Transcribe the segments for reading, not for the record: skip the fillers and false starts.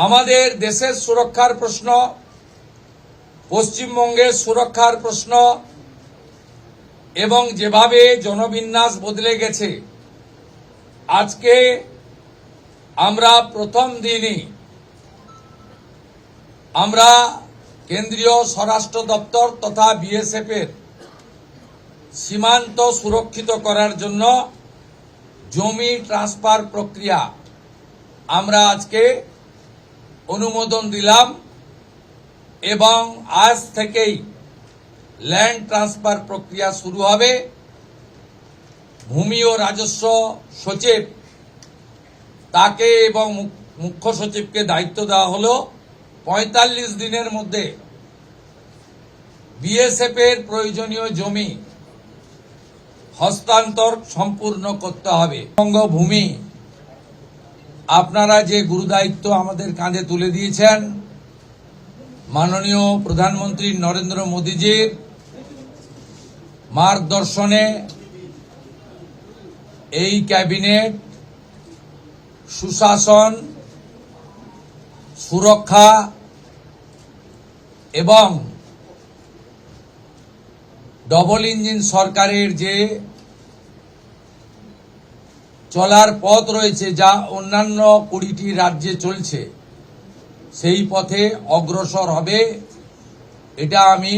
আমাদের দেশের সুরক্ষার প্রশ্ন, পশ্চিমবঙ্গের সুরক্ষার প্রশ্ন এবং যেভাবে জনবিন্যাস বদলে গেছে, আজকে আমরা প্রথম দিনই আমরা কেন্দ্রীয় স্বরাষ্ট্র দপ্তর তথা বিএসএফ এর সীমান্ত সুরক্ষিত করার জন্য জমি ট্রান্সফার প্রক্রিয়া আমরা আজকে অনুমোদন দিলাম এবং আজ থেকেই ল্যান্ড ট্রান্সফার প্রক্রিয়া শুরু হবে। ভূমি ও রাজস্ব সচিব তাকে এবং মুখ্য সচিবকে দায়িত্ব দেওয়া হলো ৪৫ দিনের মধ্যে বিএসএফ এর প্রয়োজনীয় জমি হস্তান্তর সম্পূর্ণ করতে হবে। বঙ্গভূমি আপনারা যে গুরুদায়িত্ব আমাদের কাঁধে তুলে দিয়েছেন, মাননীয় প্রধানমন্ত্রী নরেন্দ্র মোদীজির মার্গদর্শনে এই ক্যাবিনেট সুশাসন, সুরক্ষা এবং ডবল ইঞ্জিন সরকারের যে চলার পথ রয়েছে, যা অন্যান্য ২০টি রাজ্যে চলছে, সেই পথে অগ্রসর হবে। এটা আমি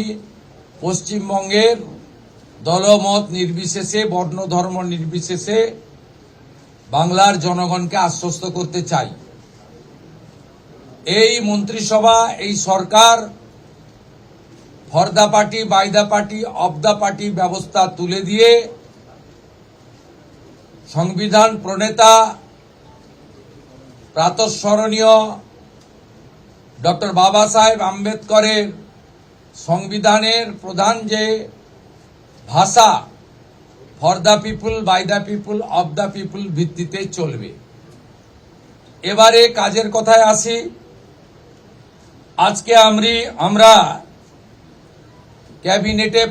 পশ্চিমবঙ্গের দলমত নির্বিশেষে, বর্ণ ধর্ম নির্বিশেষে বাংলার জনগণকে আশ্বস্ত করতে চাই। এই মন্ত্রিসভা, এই সরকার for the party, by the party, of the party ব্যবস্থা তুলে দিয়ে সংবিধান প্রণেতা প্রাতঃস্মরণীয় ডক্টর বাবা সাহেব আম্বেদকরের সংবিধানের প্রধান যে ভাষা for the people, by the people, of the people ভিত্তিতে চলবে। এবারে কাজের কথায় আসি। আজকে আমরা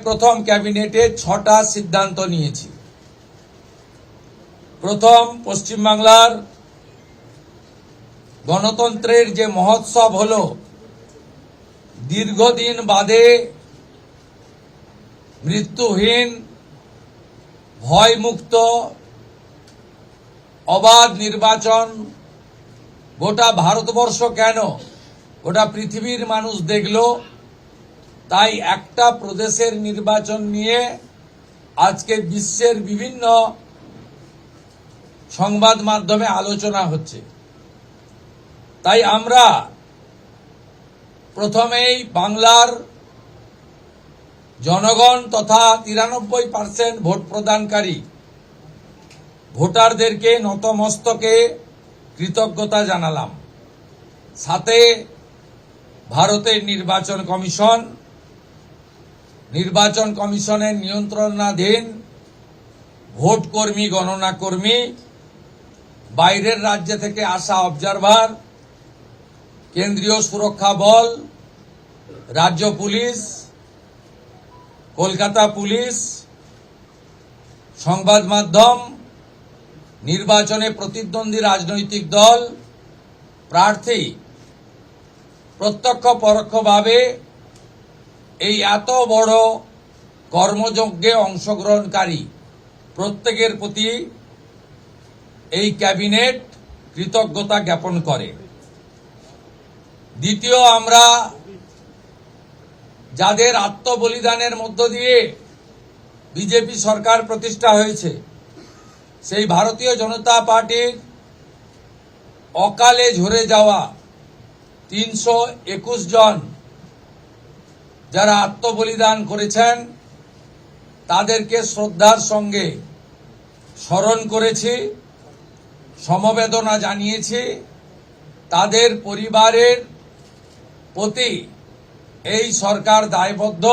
প্রথম ক্যাবিনেটে ৬টা সিদ্ধান্ত নিয়েছি। প্রথম, পশ্চিমবাংলার গণতন্ত্রের যে মহোৎসব হলো, দীর্ঘদিন বাদে মৃত্যুহীন, ভয়মুক্ত, অবাধ নির্বাচন গোটা ভারতবর্ষ কেন, গোটা পৃথিবীর মানুষ দেখল। তাই একটা প্রদেশের নির্বাচন নিয়ে আজকে বিশ্বের বিভিন্ন সংবাদ মাধ্যমে আলোচনা হচ্ছে। তাই আমরা প্রথমেই বাংলার জনগণ তথা ৯৩% ভোট প্রদানকারী ভোটারদেরকে নতমস্তকে কৃতজ্ঞতা জানালাম। সাথে ভারতের নির্বাচন কমিশনের নিয়ন্ত্রণাধীন ভোট কর্মী, গণনা কর্মী, বাইরের রাজ্য থেকে আসা অবজারভার, কেন্দ্রীয় সুরক্ষা বল, রাজ্য পুলিশ, কলকাতা পুলিশ, সংবাদ মাধ্যম, নির্বাচনে প্রতিদ্বন্দ্বী রাজনৈতিক দল, প্রার্থী, প্রত্যক্ষ পরোক্ষভাবে এই এত বড় কর্মযজ্ঞে অংশগ্রহণকারী প্রত্যেকের প্রতি এই ক্যাবিনেট কৃতজ্ঞতা জ্ঞাপন করে। দ্বিতীয়, আমরা যাদের আত্মবলিদানের মধ্য দিয়ে বিজেপি সরকার প্রতিষ্ঠা হয়েছে, সেই ভারতীয় জনতা পার্টির অকালে ঝরে যাওয়া ৩২১ জন যারা আত্মবলিদান করেছেন, তাদেরকে শ্রদ্ধার সঙ্গে স্মরণ করেছি, সমবেদনা জানিয়েছি। তাদের পরিবারের প্রতি এই সরকার দায়বদ্ধ।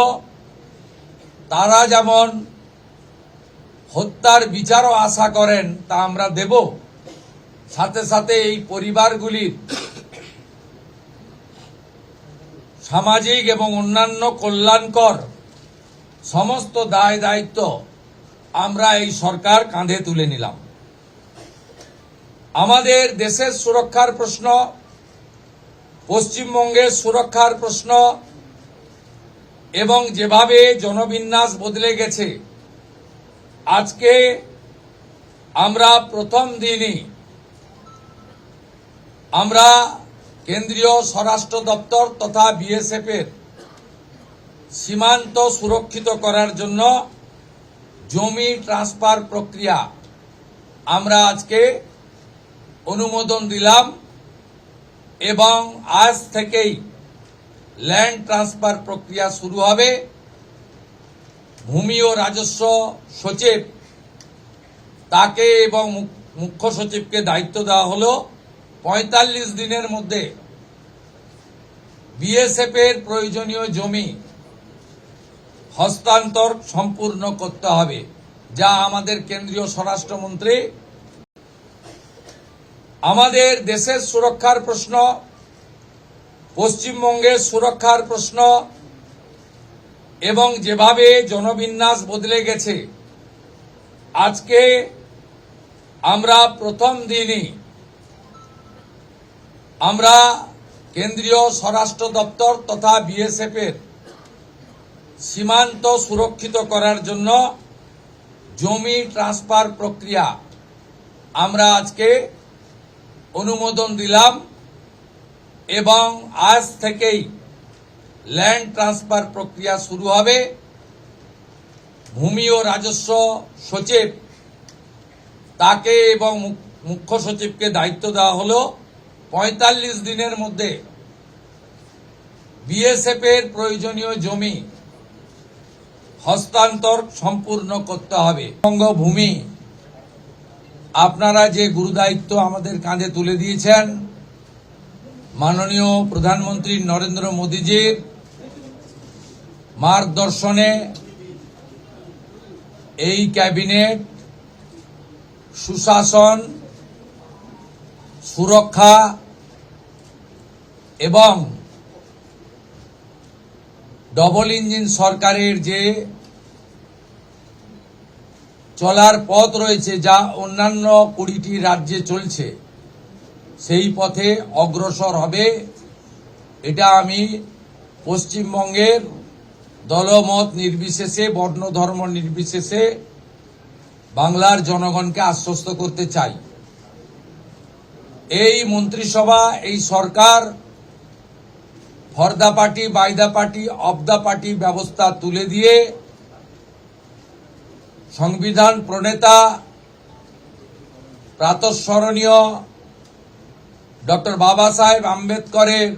তারা যেমন হত্যার বিচারও আশা করেন, তা আমরা দেব। সাথে সাথে এই পরিবারগুলির সামাজিক এবং অন্যান্য কল্যাণকর সমস্ত দায় দায়িত্ব আমরা এই সরকার কাঁধে তুলে নিলাম। আমাদের দেশের সুরক্ষার প্রশ্ন, পশ্চিমবঙ্গের সুরক্ষার প্রশ্ন এবং যেভাবে জনবিন্যাস বদলে গেছে, আজকে আমরা প্রথম দিনই আমরা কেন্দ্রীয় স্বরাষ্ট্র দপ্তর তথা বিএসএফ এর সীমান্ত সুরক্ষিত করার জন্য জমি ট্রান্সফার প্রক্রিয়া আমরা আজকে অনুমোদন দিলাম এবং আজ থেকেই ল্যান্ড ট্রান্সফার প্রক্রিয়া শুরু হবে। ভূমি ও রাজস্ব সচিব তাকে এবং মুখ্য সচিবকে দায়িত্ব দেওয়া হলো ৪৫ দিনের মধ্যে বিএসএফ এর প্রয়োজনীয় জমি হস্তান্তর সম্পূর্ণ করতে হবে, যা আমাদের কেন্দ্রীয় স্বরাষ্ট্রমন্ত্রী। আমাদের দেশের সুরক্ষার প্রশ্ন, পশ্চিমবঙ্গের সুরক্ষার প্রশ্ন এবং যেভাবে জনবিন্যাস বদলে গেছে, আজকে আমরা প্রথম দিনই আমরা কেন্দ্রীয় স্বরাষ্ট্র দপ্তর তথা বিএসএফ এর সীমান্ত সুরক্ষিত করার জন্য জমি ট্রান্সফার প্রক্রিয়া আমরা আজকে অনুমোদন দিলাম এবং আজ থেকেই ল্যান্ড ট্রান্সফার প্রক্রিয়া শুরু হবে। ভূমি ও রাজস্ব সচিব তাকে এবং মুখ্য সচিবকে দায়িত্ব দেওয়া হলো ৪৫ দিনের মধ্যে বিএসএফ এর প্রয়োজনীয় জমি হস্তান্তর সম্পূর্ণ করতে হবে। বঙ্গভূমি আপনারা যে গুরুদায়িত্ব আমাদের কাঁধে তুলে দিয়েছেন, মাননীয় প্রধানমন্ত্রী নরেন্দ্র মোদীজির মার্গদর্শনে এই ক্যাবিনেট সুশাসন, সুরক্ষা এবং ডবল ইঞ্জিন সরকারের যে চলার পথ রয়েছে, যা অন্যান্য ২০টি রাজ্যে চলছে, সেই পথে অগ্রসর হবে। এটা আমি পশ্চিমবঙ্গের দলমত নির্বিশেষে, বর্ণ ধর্ম নির্বিশেষে বাংলার জনগণকে আশ্বস্ত করতে চাই। এই মন্ত্রিসভা, এই সরকার for the party, by the party, of the party ব্যবস্থা তুলে দিয়ে সংবিধান প্রণেতা প্রাতঃস্মরণীয় ডক্টর বাবা সাহেব আম্বেদকরের